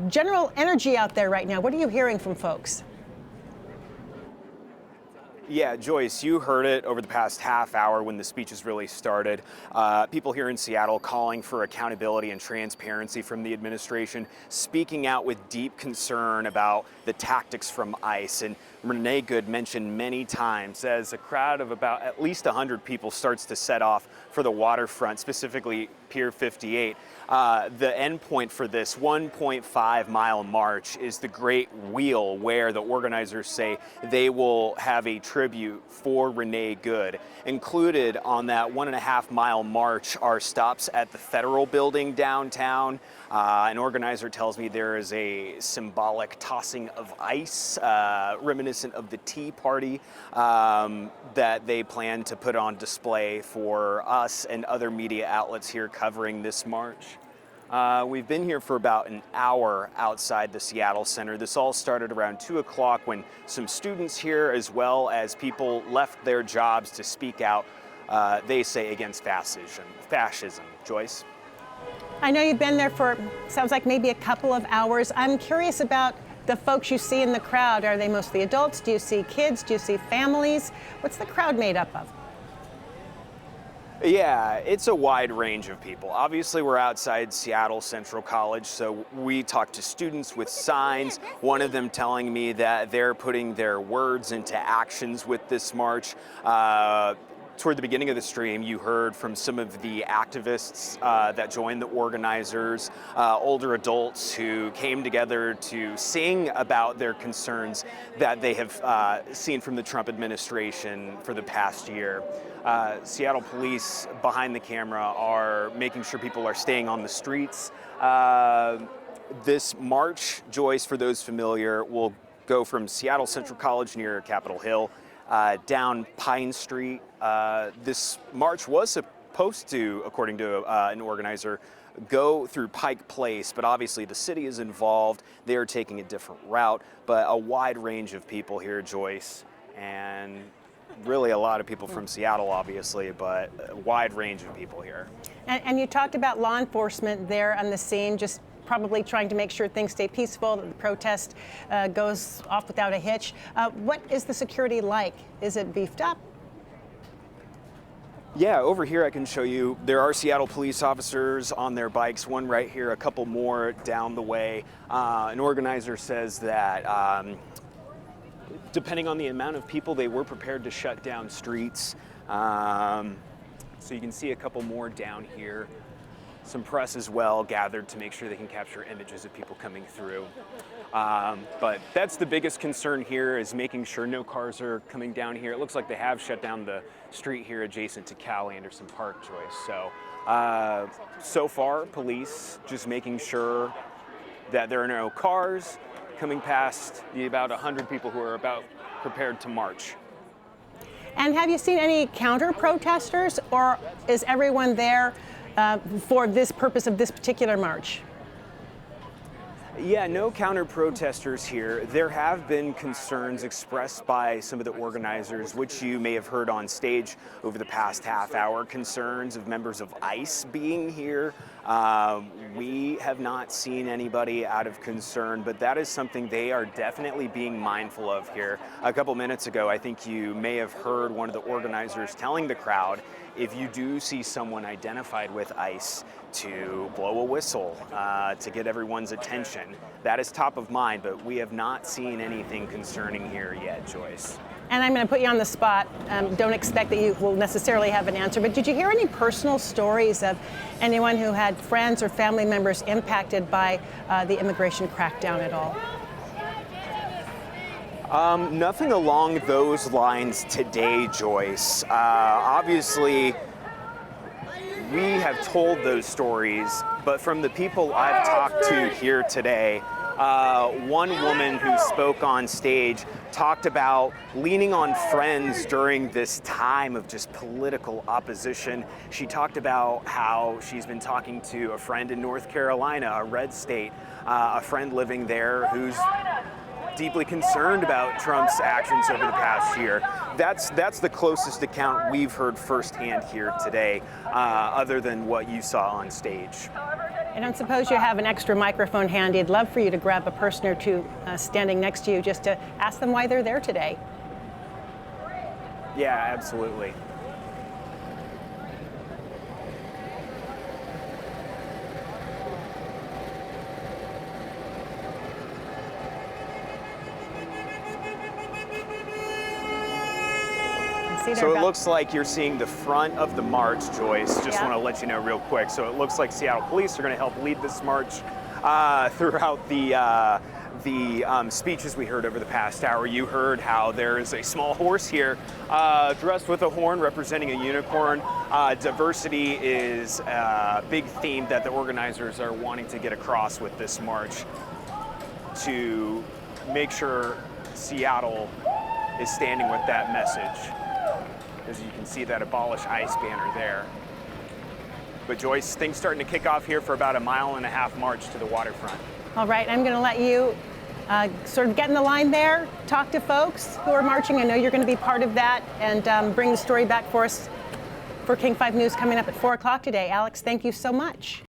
general energy out there right now? What are you hearing from folks? Yeah, Joyce, you heard it over the past half hour when the speeches really started. People here in Seattle calling for accountability and transparency from the administration, speaking out with deep concern about the tactics from ICE. And Renee Good mentioned many times as a crowd of about at least 100 people starts to set off for the waterfront, specifically Pier 58. The end point for this 1.5-mile march is the Great Wheel, where the organizers say they will have a tribute for Renee Good. Included on that 1.5-mile march are stops at the Federal Building downtown. An organizer tells me there is a symbolic tossing of ice, reminiscent of the Tea Party, that they plan to put on display for us and other media outlets here covering this march. We've been here for about an hour outside the Seattle Center. This all started around 2 o'clock when some students here, as well as people, left their jobs to speak out, they say, against fascism. Joyce? I know you've been there for, sounds like maybe a couple of hours. I'm curious about the folks you see in the crowd. Are they mostly adults? Do you see kids? Do you see families? What's the crowd made up of? Yeah, it's a wide range of people. Obviously, we're outside Seattle Central College, so we talked to students with signs, one of them telling me that they're putting their words into actions with this march. Toward the beginning of the stream, you heard from some of the activists that joined the organizers, older adults who came together to sing about their concerns that they have seen from the Trump administration for the past year. Seattle police behind the camera are making sure people are staying on the streets. This march, Joyce, for those familiar, will go from Seattle Central College near Capitol Hill down Pine Street. This march was supposed to, according to an organizer, go through Pike Place, but obviously the city is involved. They are taking a different route, but a wide range of people here, Joyce, and really a lot of people from Seattle, obviously, but a wide range of people here. And you talked about law enforcement there on the scene, just probably trying to make sure things stay peaceful, that the protest goes off without a hitch. What is the security like? Is it beefed up? Yeah, over here I can show you. There are Seattle police officers on their bikes, one right here, a couple more down the way. An organizer says that depending on the amount of people, they were prepared to shut down streets. So you can see a couple more down here. Some press as well gathered to make sure they can capture images of people coming through. But that's the biggest concern here, is making sure no cars are coming down here. It looks like they have shut down the street here adjacent to Cal Anderson Park, Joyce. So, so far, police just making sure that there are no cars coming past the about 100 people who are about prepared to march. And have you seen any counter-protesters, or is everyone there for this purpose of this particular march? Yeah, no counter-protesters here. There have been concerns expressed by some of the organizers, which you may have heard on stage over the past half hour, concerns of members of ICE being here. We have not seen anybody out of concern, but that is something they are definitely being mindful of here. A couple minutes ago, I think you may have heard one of the organizers telling the crowd, if you do see someone identified with ICE, to blow a whistle to get everyone's attention. That is top of mind, but we have not seen anything concerning here yet, Joyce. And I'm going to put you on the spot. Don't expect that you will necessarily have an answer, but did you hear any personal stories of anyone who had friends or family members impacted by the immigration crackdown at all? Nothing along those lines today, Joyce. Obviously, we have told those stories, but from the people I've talked to here today, one woman who spoke on stage talked about leaning on friends during this time of just political opposition. She talked about how she's been talking to a friend in North Carolina, a red state, a friend living there who's deeply concerned about Trump's actions over the past year. That's the closest account we've heard firsthand here today, other than what you saw on stage. I don't suppose you have an extra microphone handy. I'd love for you to grab a person or two standing next to you just to ask them why they're there today. Yeah, absolutely. So it looks like you're seeing the front of the march, Joyce. Just want to let you know real quick. So it looks like Seattle police are going to help lead this march throughout the speeches we heard over the past hour. You heard how there is a small horse here dressed with a horn representing a unicorn. Diversity is a big theme that the organizers are wanting to get across with this march to make sure Seattle is standing with that message. As you can see that Abolish ICE banner there. But Joyce, things starting to kick off here for about a 1.5 mile march to the waterfront. All right, I'm going to let you sort of get in the line there, talk to folks who are marching. I know you're going to be part of that, and bring the story back for us for King 5 News coming up at 4 o'clock today. Alex, thank you so much.